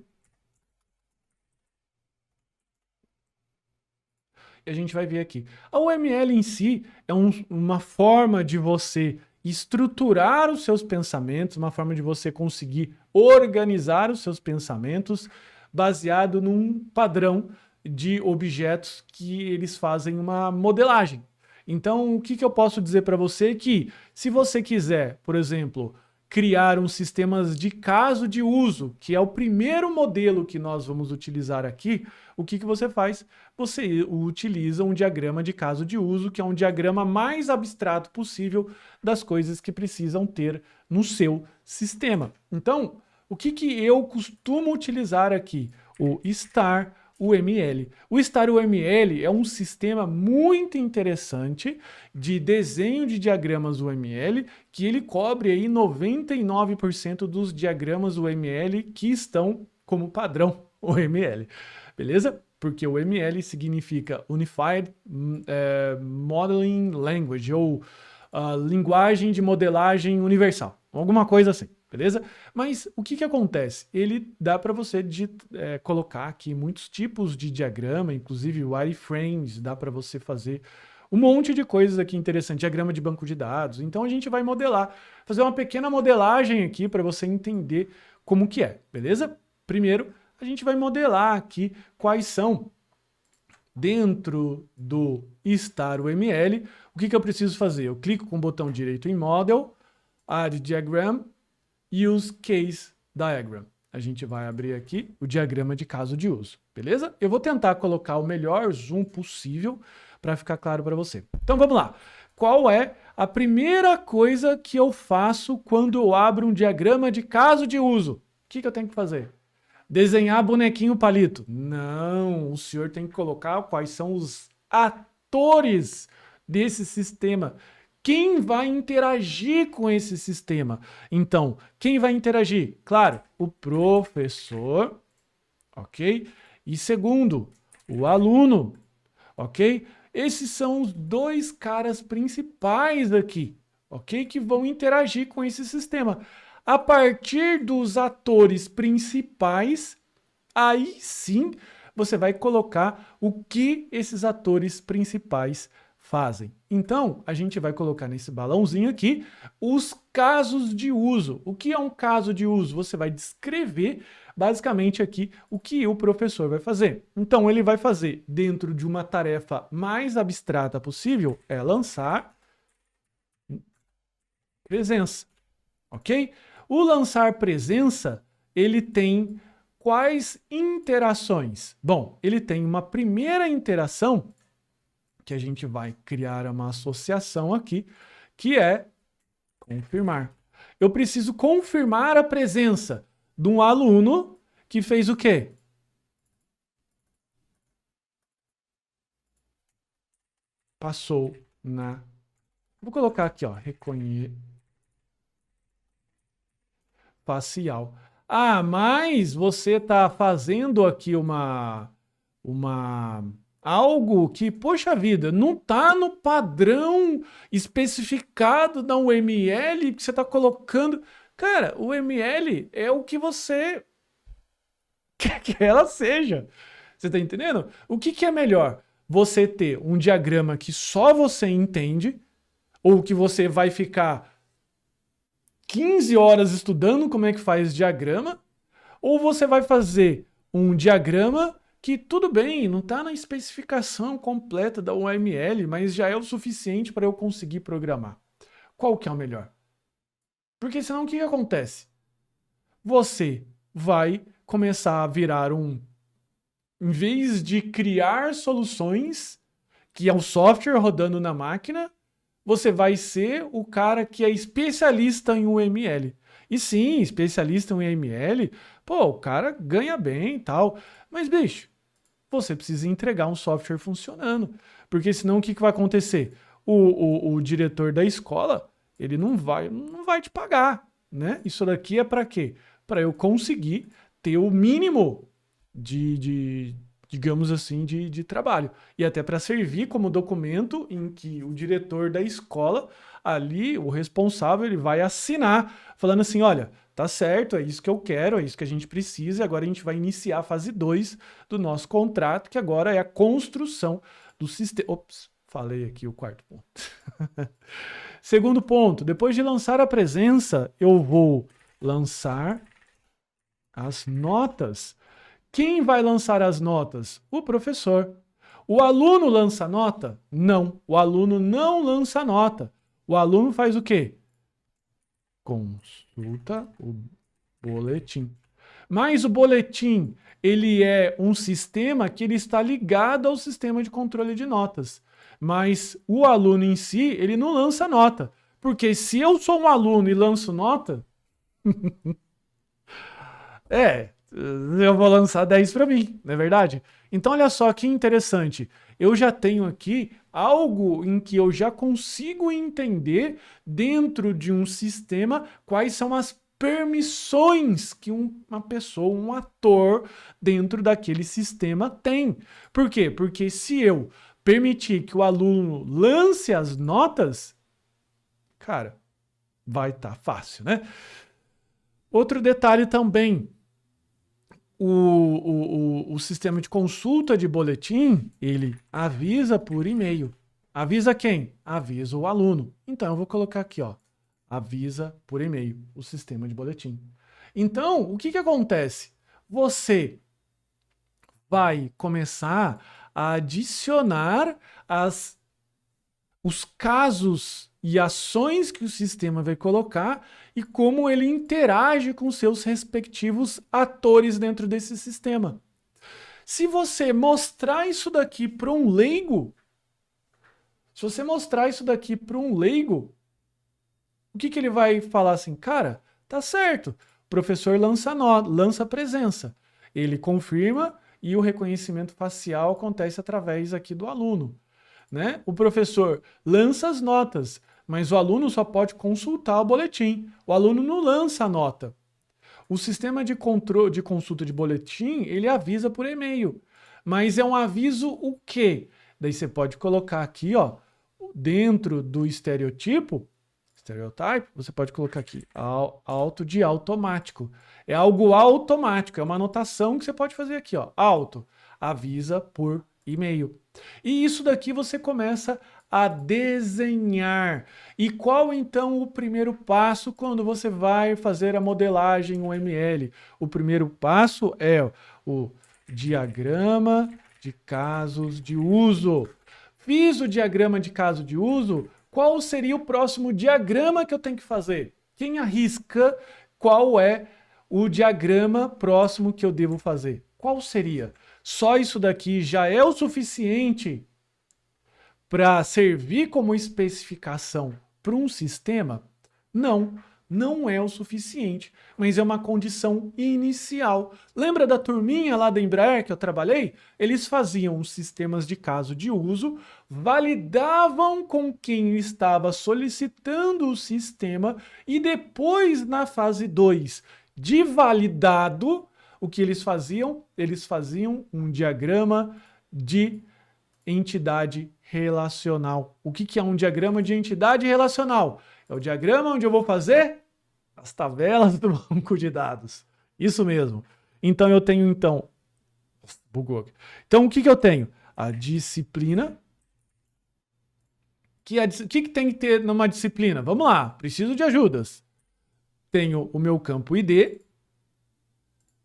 E a gente vai ver aqui. A UML em si é uma forma de você estruturar os seus pensamentos, uma forma de você conseguir organizar os seus pensamentos baseado num padrão de objetos que eles fazem uma modelagem. Então, o que eu posso dizer para você é que, se você quiser, por exemplo, criar um sistema de caso de uso, que é o primeiro modelo que nós vamos utilizar aqui, o que você faz? Você utiliza um diagrama de caso de uso, que é um diagrama mais abstrato possível das coisas que precisam ter no seu sistema. Então, o que eu costumo utilizar aqui? O Star UML. O Star UML é um sistema muito interessante de desenho de diagramas UML, que ele cobre aí 99% dos diagramas UML que estão como padrão UML, beleza? Porque o UML significa Unified Modeling Language, ou linguagem de modelagem universal, alguma coisa assim. Beleza? Mas o que acontece? Ele dá para você colocar aqui muitos tipos de diagrama, inclusive wireframes, dá para você fazer um monte de coisas aqui interessantes, diagrama de banco de dados. Então a gente vai modelar, fazer uma pequena modelagem aqui para você entender como que é, beleza? Primeiro, a gente vai modelar aqui quais são, dentro do Star UML, o que eu preciso fazer? Eu clico com o botão direito em Model, Add Diagram, Use Case Diagram. A gente vai abrir aqui o diagrama de caso de uso, beleza? Eu vou tentar colocar o melhor zoom possível para ficar claro para você. Então vamos lá. Qual é a primeira coisa que eu faço quando eu abro um diagrama de caso de uso? O que eu tenho que fazer? Desenhar bonequinho palito? Não, o senhor tem que colocar quais são os atores desse sistema. Quem vai interagir com esse sistema? Então, quem vai interagir? Claro, o professor, ok? E segundo, o aluno, ok? Esses são os dois caras principais aqui, ok? Que vão interagir com esse sistema. A partir dos atores principais, aí sim você vai colocar o que esses atores principais fazem. Então, a gente vai colocar nesse balãozinho aqui os casos de uso. O que é um caso de uso? Você vai descrever basicamente aqui o que o professor vai fazer. Então, ele vai fazer, dentro de uma tarefa mais abstrata possível, é lançar presença, ok? O lançar presença, ele tem quais interações? Bom, ele tem uma primeira interação, que a gente vai criar uma associação aqui, que é confirmar. Eu preciso confirmar a presença de um aluno que fez o quê? Passou na... Vou colocar aqui, ó, reconhecer facial. Ah, mas você está fazendo aqui algo que, poxa vida, não está no padrão especificado da UML que você está colocando. Cara, o UML é o que você quer que ela seja. Você está entendendo? O que é melhor? Você ter um diagrama que só você entende, ou que você vai ficar 15 horas estudando como é que faz diagrama, ou você vai fazer um diagrama que, tudo bem, não está na especificação completa da UML, mas já é o suficiente para eu conseguir programar. Qual que é o melhor? Porque senão o que acontece? Você vai começar a virar em vez de criar soluções, que é o software rodando na máquina, você vai ser o cara que é especialista em UML. E sim, especialista em UML, pô, o cara ganha bem e tal. Mas, bicho, você precisa entregar um software funcionando. Porque senão o que vai acontecer? O diretor da escola, ele não vai te pagar. né? Isso daqui é para quê? Para eu conseguir ter o mínimo digamos assim, de trabalho. E até para servir como documento em que o diretor da escola, ali, o responsável, ele vai assinar, falando assim, olha, tá certo, é isso que eu quero, é isso que a gente precisa, e agora a gente vai iniciar a fase 2 do nosso contrato, que agora é a construção do sistema. Ops, falei aqui o quarto ponto. Segundo ponto, depois de lançar a presença, eu vou lançar as notas. Quem vai lançar as notas? O professor. O aluno lança nota? Não, o aluno não lança nota. O aluno faz o quê? Consulta o boletim. Mas o boletim, ele é um sistema que ele está ligado ao sistema de controle de notas. Mas o aluno em si, ele não lança nota. Porque se eu sou um aluno e lanço nota, eu vou lançar 10 para mim, não é verdade? Então, olha só que interessante. Eu já tenho aqui algo em que eu já consigo entender dentro de um sistema quais são as permissões que uma pessoa, um ator dentro daquele sistema tem. Por quê? Porque se eu permitir que o aluno lance as notas, cara, vai estar fácil, né? Outro detalhe também, o sistema de consulta de boletim, ele avisa por e-mail. Avisa quem? Avisa o aluno. Então, eu vou colocar aqui, ó, avisa por e-mail, o sistema de boletim. Então, o que acontece? Você vai começar a adicionar os casos e ações que o sistema vai colocar e como ele interage com seus respectivos atores dentro desse sistema. Se você mostrar isso daqui para um leigo, o que ele vai falar assim? Cara, tá certo, o professor lança presença, ele confirma e o reconhecimento facial acontece através aqui do aluno. Né? O professor lança as notas, mas o aluno só pode consultar o boletim. O aluno não lança a nota. O sistema de controle de consulta de boletim, ele avisa por e-mail. Mas é um aviso o quê? Daí você pode colocar aqui, ó, dentro do stereotype, você pode colocar aqui, auto de automático. É algo automático, é uma anotação que você pode fazer aqui, ó, auto, avisa por e-mail. E isso daqui você começa a desenhar. E qual então o primeiro passo quando você vai fazer a modelagem UML? O primeiro passo é o diagrama de casos de uso. Fiz o diagrama de caso de uso, qual seria o próximo diagrama que eu tenho que fazer? Quem arrisca qual é o diagrama próximo que eu devo fazer? Qual seria? Só isso daqui já é o suficiente para servir como especificação para um sistema? Não, não é o suficiente, mas é uma condição inicial. Lembra da turminha lá da Embraer que eu trabalhei? Eles faziam os sistemas de caso de uso, validavam com quem estava solicitando o sistema e depois, na fase 2 de validado, o que eles faziam? Eles faziam um diagrama de entidade relacional. O que é um diagrama de entidade relacional? É o diagrama onde eu vou fazer as tabelas do banco de dados. Isso mesmo. Então eu tenho, bugou aqui. Então o que eu tenho? A disciplina. O que tem que ter numa disciplina? Vamos lá, preciso de ajudas. Tenho o meu campo ID.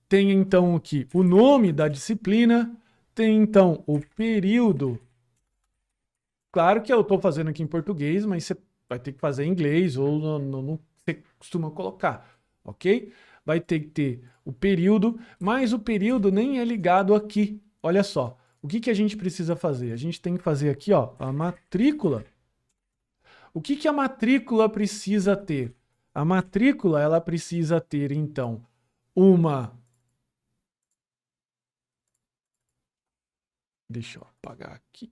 Tenho então aqui o nome da disciplina. Tem então o período. Claro que eu estou fazendo aqui em português, mas você vai ter que fazer em inglês ou no você costuma colocar, ok? Vai ter que ter o período, mas o período nem é ligado aqui. Olha só, o que a gente precisa fazer? A gente tem que fazer aqui, ó, a matrícula. O que a matrícula precisa ter? A matrícula, ela precisa ter, então, deixa eu apagar aqui.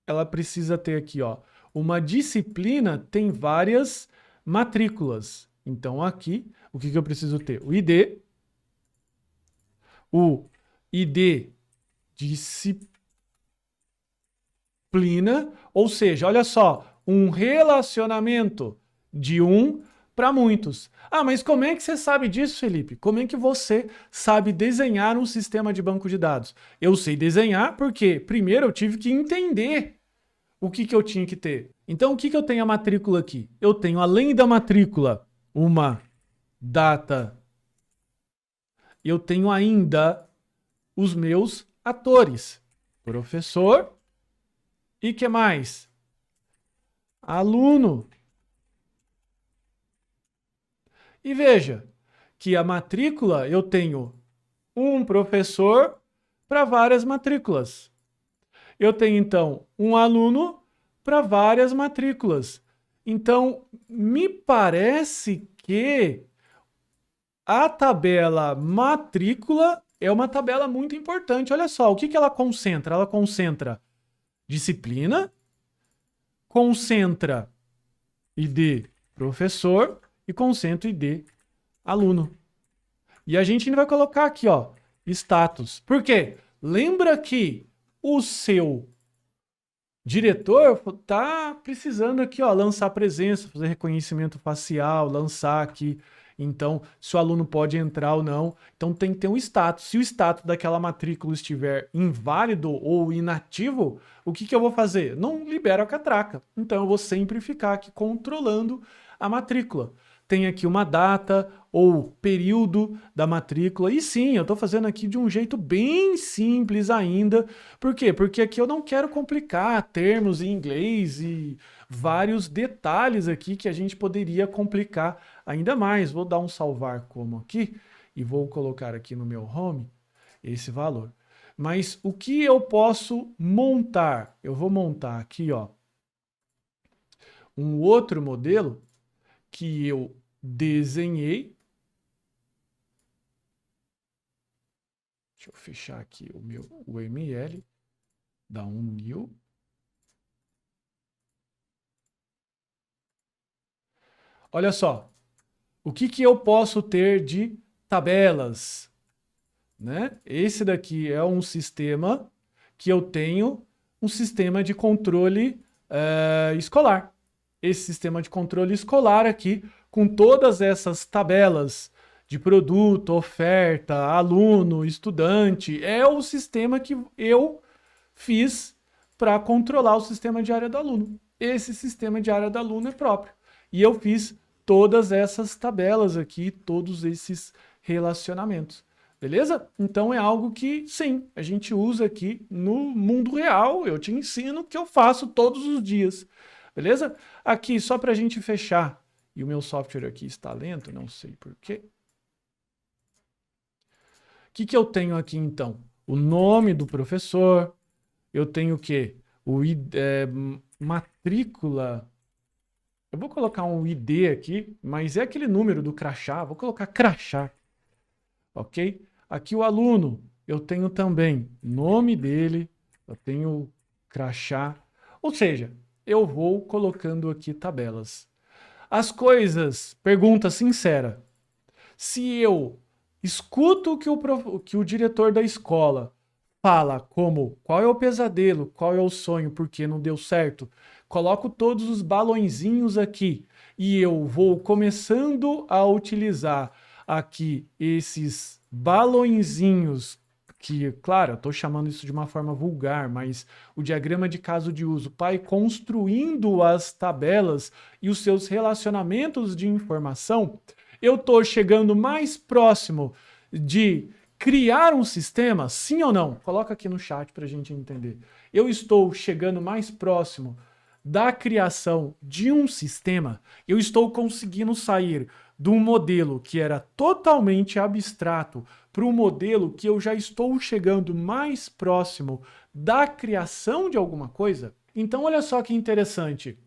Ela precisa ter aqui, ó, uma disciplina tem várias matrículas. Então aqui, o que eu preciso ter? O ID disciplina, ou seja, olha só, um relacionamento de um para muitos. Ah, mas como é que você sabe disso, Felipe? Como é que você sabe desenhar um sistema de banco de dados? Eu sei desenhar porque, primeiro, eu tive que entender o que eu tinha que ter. Então, o que eu tenho a matrícula aqui? Eu tenho, além da matrícula, uma data. Eu tenho ainda os meus atores. Professor e que mais? Aluno. E veja que a matrícula eu tenho um professor para várias matrículas. Eu tenho, então, um aluno para várias matrículas. Então, me parece que a tabela matrícula é uma tabela muito importante. Olha só, o que ela concentra? Ela concentra disciplina, concentra ID professor e concentra ID aluno. E a gente ainda vai colocar aqui, ó, status. Por quê? Lembra que o seu diretor tá precisando aqui, ó, lançar presença, fazer reconhecimento facial, lançar aqui. Então, se o aluno pode entrar ou não. Então, tem que ter um status. Se o status daquela matrícula estiver inválido ou inativo, o que eu vou fazer? Não libero a catraca. Então, eu vou sempre ficar aqui controlando a matrícula. Tem aqui uma data ou período da matrícula. E sim, eu estou fazendo aqui de um jeito bem simples ainda. Por quê? Porque aqui eu não quero complicar termos em inglês e vários detalhes aqui que a gente poderia complicar ainda mais. Vou dar um salvar como aqui e vou colocar aqui no meu home esse valor. Mas o que eu posso montar? Eu vou montar aqui, ó, um outro modelo que eu desenhei. Deixa eu fechar aqui o meu UML, dar um new. Olha só, o que eu posso ter de tabelas, né? Esse daqui é um sistema que eu tenho, um sistema de controle escolar. Esse sistema de controle escolar aqui, com todas essas tabelas de produto, oferta, aluno, estudante, é o sistema que eu fiz para controlar o sistema de área do aluno. Esse sistema de área do aluno é próprio. E eu fiz todas essas tabelas aqui, todos esses relacionamentos. Beleza? Então é algo que, sim, a gente usa aqui no mundo real. Eu te ensino que eu faço todos os dias. Beleza? Aqui, só para a gente fechar, e o meu software aqui está lento, não sei porquê. O que eu tenho aqui, então? O nome do professor, eu tenho o quê? Matrícula. Eu vou colocar um ID aqui, mas é aquele número do crachá, vou colocar crachá. Ok? Aqui o aluno, eu tenho também nome dele, eu tenho crachá, ou seja, eu vou colocando aqui tabelas. As coisas, pergunta sincera, se eu escuto o que o diretor da escola fala como qual é o pesadelo, qual é o sonho, porque não deu certo, coloco todos os balõezinhos aqui e eu vou começando a utilizar aqui esses balõezinhos que, claro, eu estou chamando isso de uma forma vulgar, mas o diagrama de caso de uso, pai construindo as tabelas e os seus relacionamentos de informação, eu estou chegando mais próximo de criar um sistema, sim ou não? Coloca aqui no chat para a gente entender. Eu estou chegando mais próximo da criação de um sistema, eu estou conseguindo sair de um modelo que era totalmente abstrato para um modelo que eu já estou chegando mais próximo da criação de alguma coisa. Então, olha só que interessante.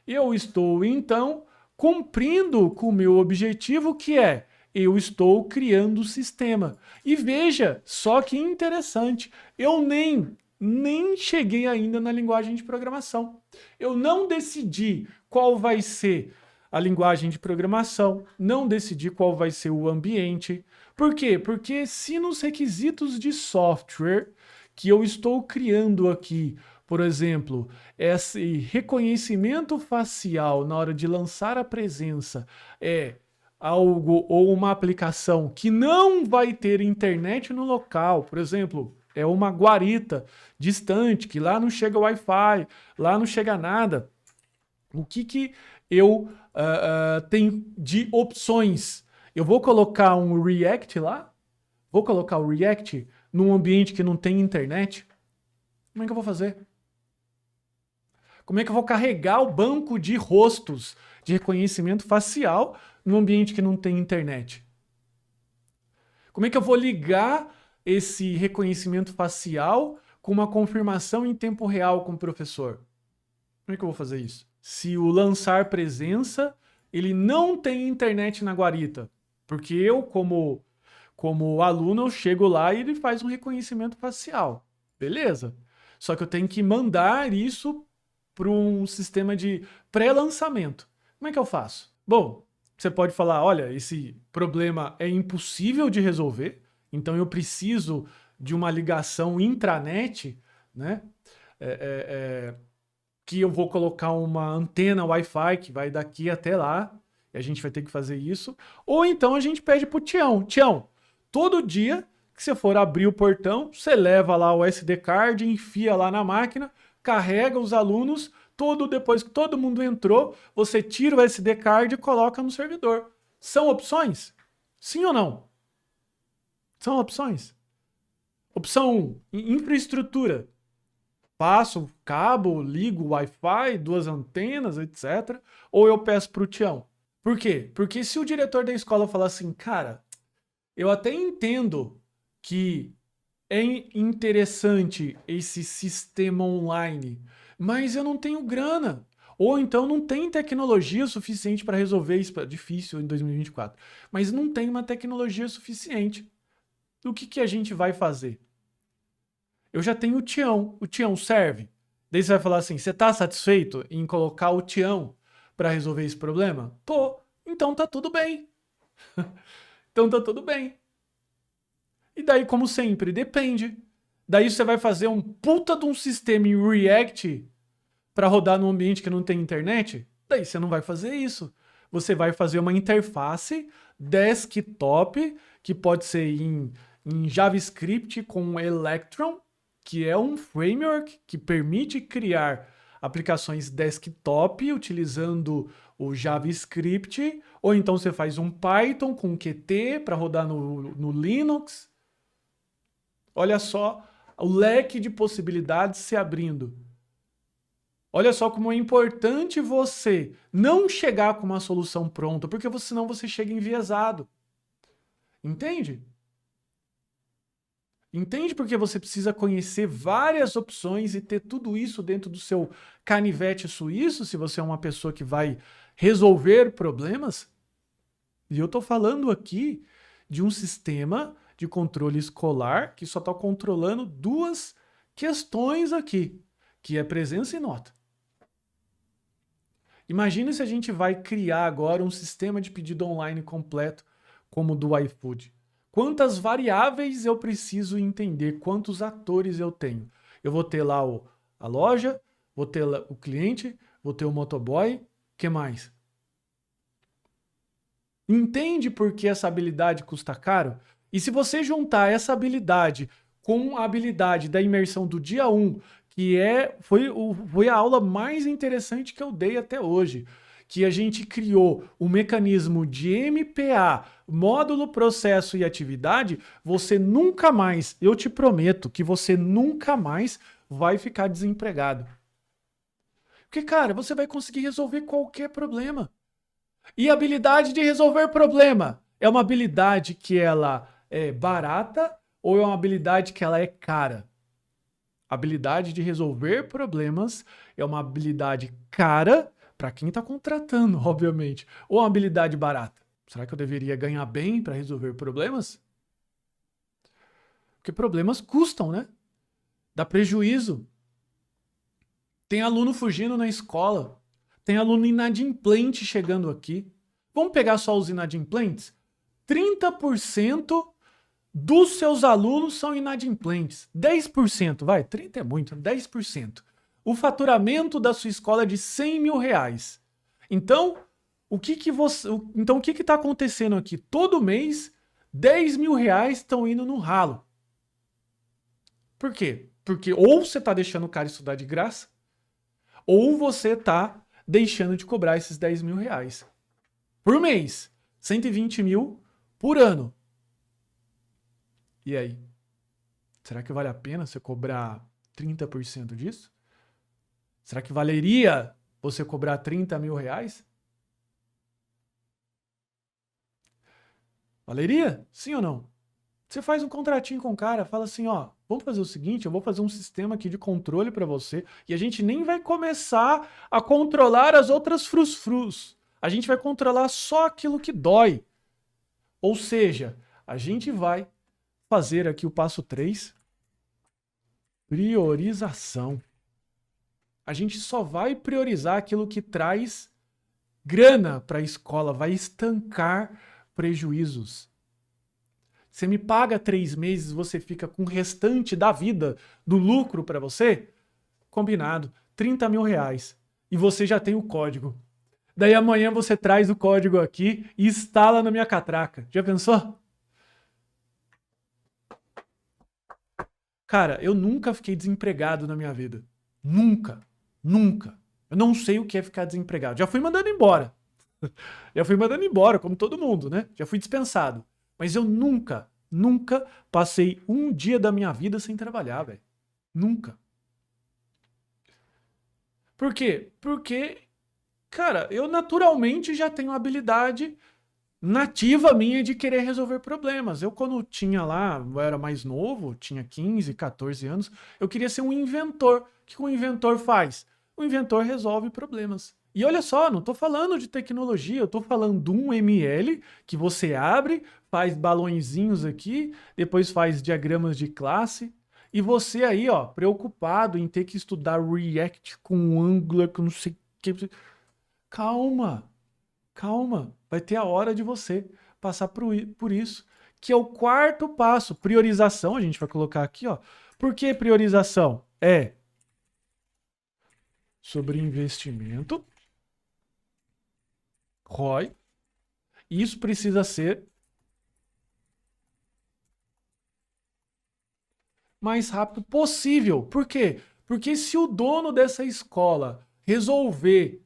Eu estou, então, cumprindo com o meu objetivo, que é eu estou criando o sistema. E veja, só que interessante, eu nem cheguei ainda na linguagem de programação. Eu não decidi qual vai ser a linguagem de programação, não decidi qual vai ser o ambiente. Por quê? Porque se nos requisitos de software que eu estou criando aqui, por exemplo, esse reconhecimento facial na hora de lançar a presença é algo ou uma aplicação que não vai ter internet no local, por exemplo, é uma guarita distante, que lá não chega Wi-Fi, lá não chega nada. O que eu tenho de opções? Eu vou colocar um React lá? Vou colocar o React num ambiente que não tem internet? Como é que eu vou fazer? Como é que eu vou carregar o banco de rostos de reconhecimento facial num ambiente que não tem internet? Como é que eu vou ligar esse reconhecimento facial com uma confirmação em tempo real com o professor? Como é que eu vou fazer isso? Se o lançar presença, ele não tem internet na guarita. Porque eu, como aluno, eu chego lá e ele faz um reconhecimento facial. Beleza. Só que eu tenho que mandar isso para um sistema de pré-lançamento. Como é que eu faço? Bom, você pode falar, olha, esse problema é impossível de resolver, então eu preciso de uma ligação intranet, né? Que eu vou colocar uma antena Wi-Fi que vai daqui até lá, e a gente vai ter que fazer isso. Ou então a gente pede pro Tião, Tião, todo dia que você for abrir o portão, você leva lá o SD card, enfia lá na máquina, carrega os alunos, depois que todo mundo entrou, você tira o SD card e coloca no servidor. São opções? Sim ou não? São opções. Opção 1, infraestrutura. Passo cabo, ligo Wi-Fi, 2 antenas, etc. Ou eu peço para o Tião. Por quê? Porque se o diretor da escola falar assim, cara, eu até entendo que é interessante esse sistema online, mas eu não tenho grana. Ou então não tem tecnologia suficiente para resolver isso. É difícil em 2024. Mas não tem uma tecnologia suficiente. O que a gente vai fazer? Eu já tenho o Tião serve. Daí você vai falar assim, você tá satisfeito em colocar o Tião para resolver esse problema? Tô, então tá tudo bem. Então tá tudo bem. E daí, como sempre, depende. Daí você vai fazer um puta de um sistema em React para rodar num ambiente que não tem internet? Daí você não vai fazer isso. Você vai fazer uma interface desktop, que pode ser em JavaScript com Electron, que é um framework que permite criar aplicações desktop utilizando o JavaScript, ou então você faz um Python com Qt para rodar no Linux. Olha só o leque de possibilidades se abrindo. Olha só como é importante você não chegar com uma solução pronta, porque senão você chega enviesado. Entende? Entende porque você precisa conhecer várias opções e ter tudo isso dentro do seu canivete suíço, se você é uma pessoa que vai resolver problemas? E eu estou falando aqui de um sistema de controle escolar que só está controlando 2 questões aqui, que é presença e nota. Imagine se a gente vai criar agora um sistema de pedido online completo como o do iFood. Quantas variáveis eu preciso entender, quantos atores eu tenho. Eu vou ter lá a loja, vou ter lá o cliente, vou ter o motoboy, o que mais? Entende por que essa habilidade custa caro? E se você juntar essa habilidade com a habilidade da imersão do dia 1, que foi a aula mais interessante que eu dei até hoje, que a gente criou o mecanismo de MPA, módulo, processo e atividade, você nunca mais, eu te prometo que você nunca mais vai ficar desempregado. Porque, cara, você vai conseguir resolver qualquer problema. E a habilidade de resolver problema é uma habilidade que ela é barata ou é uma habilidade que ela é cara? A habilidade de resolver problemas é uma habilidade cara para quem está contratando, obviamente, ou uma habilidade barata. Será que eu deveria ganhar bem para resolver problemas? Porque problemas custam, né? Dá prejuízo. Tem aluno fugindo na escola. Tem aluno inadimplente chegando aqui. Vamos pegar só os inadimplentes? 30% dos seus alunos são inadimplentes. 10%, vai, 30 é muito, 10%. O faturamento da sua escola é de 100 mil reais. Então, o que está acontecendo aqui? Todo mês, 10 mil reais estão indo no ralo. Por quê? Porque ou você está deixando o cara estudar de graça, ou você está deixando de cobrar esses 10 mil reais. Por mês. 120 mil por ano. E aí? Será que vale a pena você cobrar 30% disso? Será que valeria você cobrar 30 mil reais? Valeria? Sim ou não? Você faz um contratinho com o cara, fala assim, ó, vamos fazer o seguinte, eu vou fazer um sistema aqui de controle para você e a gente nem vai começar a controlar as outras frus-frus. A gente vai controlar só aquilo que dói. Ou seja, a gente vai fazer aqui o passo 3, priorização. A gente só vai priorizar aquilo que traz grana para a escola, vai estancar prejuízos. Você me paga 3 meses, você fica com o restante da vida do lucro para você? Combinado, 30 mil reais. E você já tem o código. Daí amanhã você traz o código aqui e instala na minha catraca. Já pensou? Cara, eu nunca fiquei desempregado na minha vida. Nunca. Nunca. Eu não sei o que é ficar desempregado. Já fui mandando embora. Já fui mandando embora, como todo mundo, né? Já fui dispensado. Mas eu nunca passei um dia da minha vida sem trabalhar, velho. Nunca. Por quê? Porque, cara, eu naturalmente já tenho habilidade nativa minha de querer resolver problemas. Eu, quando tinha lá, eu era mais novo, tinha 15, 14 anos, eu queria ser um inventor. O que um inventor faz? O inventor resolve problemas. E olha só, não estou falando de tecnologia, eu estou falando de um ML que você abre, faz balõezinhos aqui, depois faz diagramas de classe, e você aí, ó, preocupado em ter que estudar React com Angular, com não sei o que. Calma, calma, vai ter a hora de você passar por isso, que é o quarto passo, priorização, a gente vai colocar aqui, ó. Por que priorização? É sobre investimento, ROI, isso precisa ser mais rápido possível. Por quê? Porque se o dono dessa escola resolver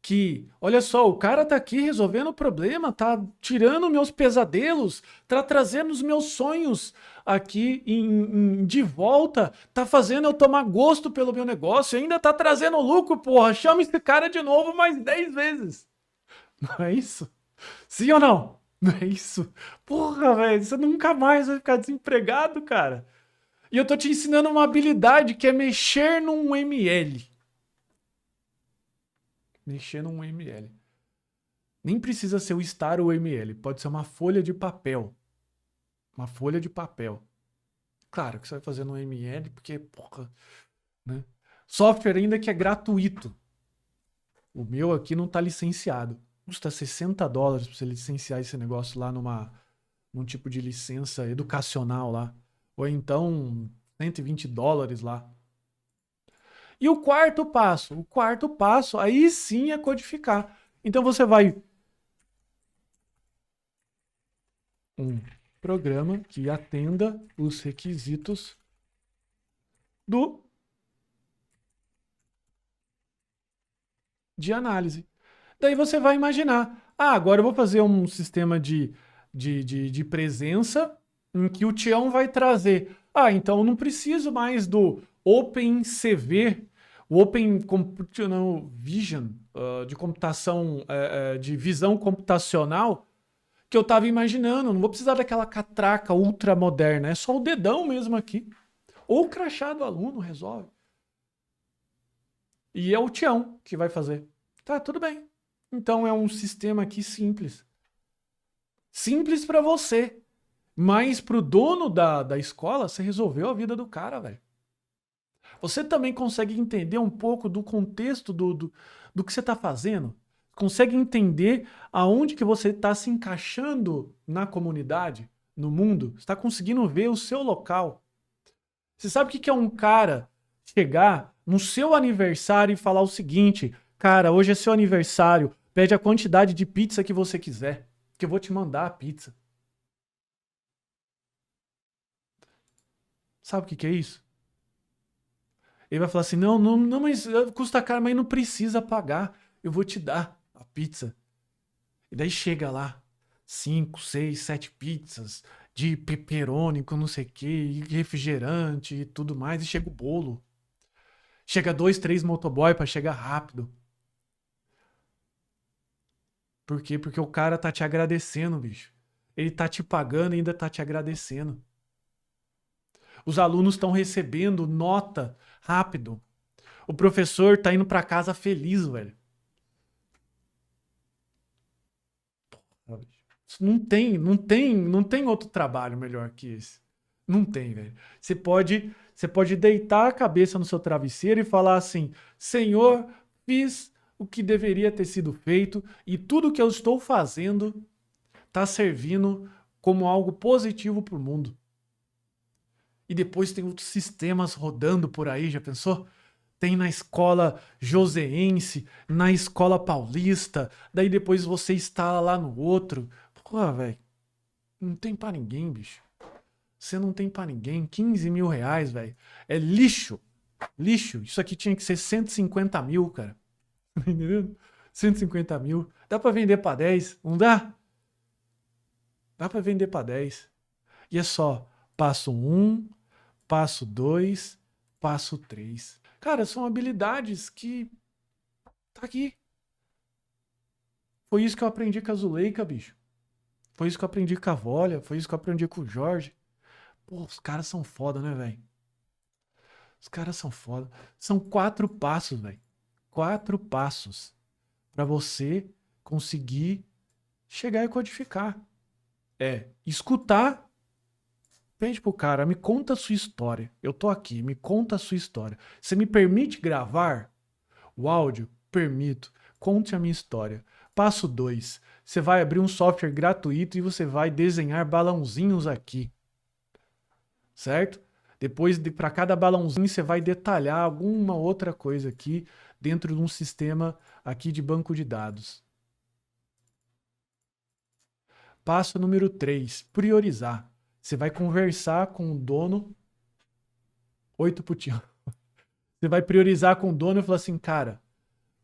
que, olha só, o cara tá aqui resolvendo o problema, tá tirando meus pesadelos, tá trazendo os meus sonhos aqui de volta, tá fazendo eu tomar gosto pelo meu negócio, ainda tá trazendo lucro, porra, chama esse cara de novo mais 10 vezes. Não é isso? Sim ou não? Não é isso? Porra, velho, você nunca mais vai ficar desempregado, cara. E eu tô te ensinando uma habilidade que é mexer num ML. Mexer num ML. Nem precisa ser o Star ou ML, pode ser uma folha de papel. Uma folha de papel. Claro que você vai fazer no ML porque, porra, né? Software ainda que é gratuito. O meu aqui não tá licenciado. Custa $60 para você licenciar esse negócio lá num tipo de licença educacional lá. Ou então $120 lá. E o quarto passo, aí sim é codificar. Então você vai um programa que atenda os requisitos de análise. Daí você vai imaginar, agora eu vou fazer um sistema de presença em que o Tião vai trazer. Então eu não preciso mais do OpenCV, o Open Computational Vision, de computação, de visão computacional, que eu estava imaginando. Não vou precisar daquela catraca ultra moderna, é só o dedão mesmo aqui. Ou o crachá do aluno resolve. E é o Tião que vai fazer. Tá, tudo bem. Então é um sistema aqui simples. Simples para você. Mas pro dono da escola, você resolveu a vida do cara, velho. Você também consegue entender um pouco do contexto do que você está fazendo? Consegue entender aonde que você está se encaixando na comunidade, no mundo? Você está conseguindo ver o seu local? Você sabe o que que é um cara chegar no seu aniversário e falar o seguinte: cara, hoje é seu aniversário, pede a quantidade de pizza que você quiser, que eu vou te mandar a pizza. Sabe o que que é isso? Ele vai falar assim: não, não, não, mas custa caro, mas não precisa pagar. Eu vou te dar a pizza. E daí chega lá, 5, 6, 7 pizzas de pepperoni com não sei o que, e refrigerante e tudo mais, e chega o bolo. Chega 2, 3 motoboy pra chegar rápido. Por quê? Porque o cara tá te agradecendo, bicho. Ele tá te pagando e ainda tá te agradecendo. Os alunos estão recebendo nota rápido. O professor tá indo pra casa feliz, velho. Não tem outro trabalho melhor que esse. Não tem, velho. Você pode deitar a cabeça no seu travesseiro e falar assim: Senhor, fiz o que deveria ter sido feito e tudo que eu estou fazendo está servindo como algo positivo para o mundo. E depois tem outros sistemas rodando por aí, já pensou? Tem na escola joseense, na escola paulista, daí depois você instala lá no outro. Pô, velho, não tem pra ninguém, bicho. Você não tem pra ninguém. 15 mil reais, velho. É lixo. Lixo. Isso aqui tinha que ser 150 mil, cara. Tá entendendo? 150 mil. Dá pra vender pra 10? Não dá? Dá pra vender pra 10. E é só passo 1, passo 2, passo 3. Cara, são habilidades que tá aqui. Foi isso que eu aprendi com a Zuleika, bicho. Foi isso que eu aprendi com a Volha. Foi isso que eu aprendi com o Jorge. Pô, os caras são foda, né, velho? Os caras são foda. São 4 passos, velho. 4 passos pra você conseguir chegar e codificar. É escutar. Pede pro cara, me conta a sua história. Eu tô aqui, me conta a sua história. Você me permite gravar o áudio? Permito. Conte a minha história. Passo 2. Você vai abrir um software gratuito e você vai desenhar balãozinhos aqui. Certo? Depois, para cada balãozinho, você vai detalhar alguma outra coisa aqui dentro de um sistema aqui de banco de dados. Passo número 3, priorizar. Você vai conversar com o dono. 8 putinho. Você vai priorizar com o dono e falar assim, cara,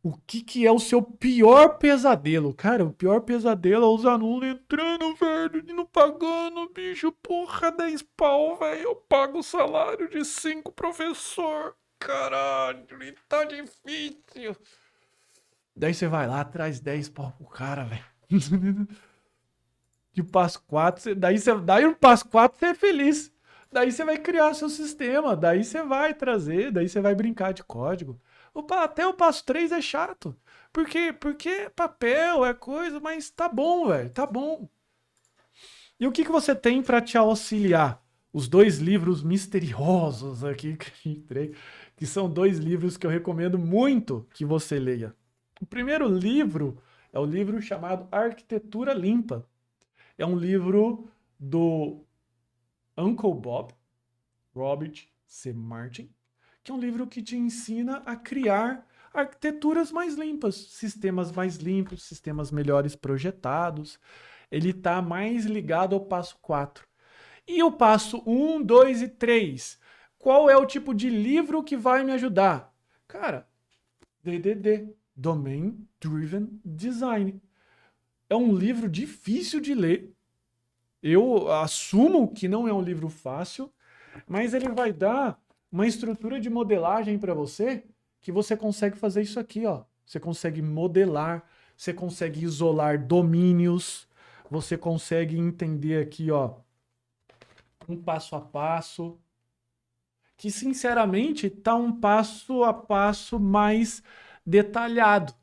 o que é o seu pior pesadelo? Cara, o pior pesadelo é os alunos entrando, velho, e não pagando, bicho. Porra, 10 pau, velho. Eu pago o salário de 5 professor. Caralho, tá difícil. Daí você vai lá, traz 10 pau pro cara, velho. De passo 4, daí no passo 4 você é feliz. Daí você vai criar seu sistema, daí você vai trazer, daí você vai brincar de código. Até o passo 3 é chato. Por quê? Porque é papel, é coisa, mas tá bom, velho, tá bom. E o que você tem para te auxiliar? Os 2 livros misteriosos aqui que entrei, que são 2 livros que eu recomendo muito que você leia. O primeiro livro é o livro chamado Arquitetura Limpa. É um livro do Uncle Bob, Robert C. Martin, que é um livro que te ensina a criar arquiteturas mais limpas, sistemas mais limpos, sistemas melhores projetados. Ele está mais ligado ao passo 4. E o passo 1, 2 e 3? Qual é o tipo de livro que vai me ajudar? Cara, DDD, Domain Driven Design. É um livro difícil de ler. Eu assumo que não é um livro fácil, mas ele vai dar uma estrutura de modelagem para você que você consegue fazer isso aqui, ó. Você consegue modelar, você consegue isolar domínios, você consegue entender aqui, ó, um passo a passo, que sinceramente tá um passo a passo mais detalhado.